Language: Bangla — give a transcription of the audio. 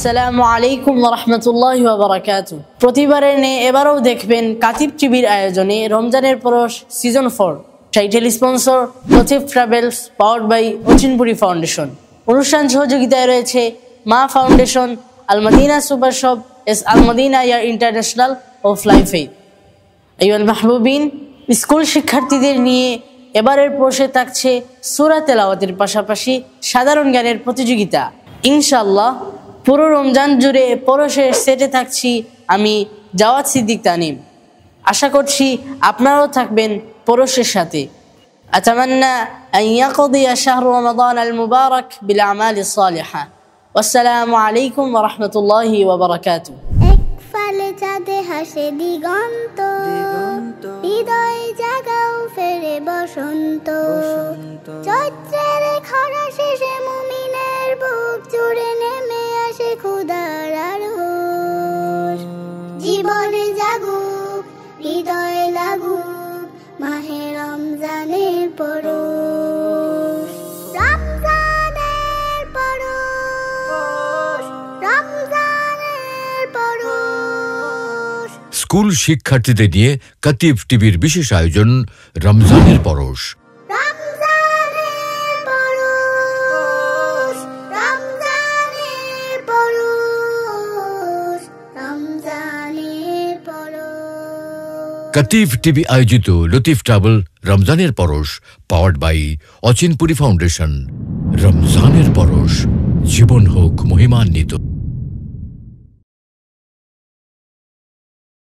আসসালামু আলাইকুম ওয়া রাহমাতুল্লাহি ওয়া বারাকাতুহু। প্রতিবারের ন্যায় এবারও দেখবেন কাতিব টিভির আয়োজনে রমজানের পরশ season 4 title sponsor Latif travels powered by Achinpuri foundation. অনুষ্ঠান সহযোগিতায় রয়েছে Ma foundation, Al Madina super shop, S Al Madina air international ও ফ্লাই ফেইথ। আইয়ুহাল মাহবুবিন, স্কুল শিক্ষার্থীদের নিয়ে এবারের পরশে থাকছে সূরা তেলাওয়াতের পাশাপাশি সাধারণ জ্ঞানের প্রতিযোগিতা। ইনশাআল্লাহ পুরো রমজান জুড়ে পরশের সেটে থাকছি আমি জাওয়াদ সিদ্দিক তানিম। আশা করছি আপনারাও থাকবেন পরশের সাথে। আতামান্না আন ইয়াকদিয়া শাহরু রমাদান আল মুবারক বিল আমালিস সালিহা। আসসালামু আলাইকুম ওয়া রাহমাতুল্লাহি ওয়া বারাকাতুহু। ফালে চাঁদে হাসে দিগন্ত, হৃদয় জাগাও ফেরে বসন্ত। চৈত্রের খরা শেষে মুমিনের বুক জুড়ে নেমে আসে খোদার আরশ। জীবনে জাগুক, হৃদয়ে লাগুক মাহে রমজানের পরশ। রমজানের পরশ, রমজানের পরশ। স্কুল শিক্ষার্থীদের নিয়ে কাতিব টিভির বিশেষ আয়োজন রমজানের পরশ। রমজানের পরশ, রমজানের পরশ, রমজানের পরশ। কাতিব টিভি আয়োজিত লতিফ ট্রাভেল রমজানের পরশ পাওয়ার্ড বাই অচিনপুরি ফাউন্ডেশন। রমজানের পরশ, জীবন হোক মহিমান্বিত।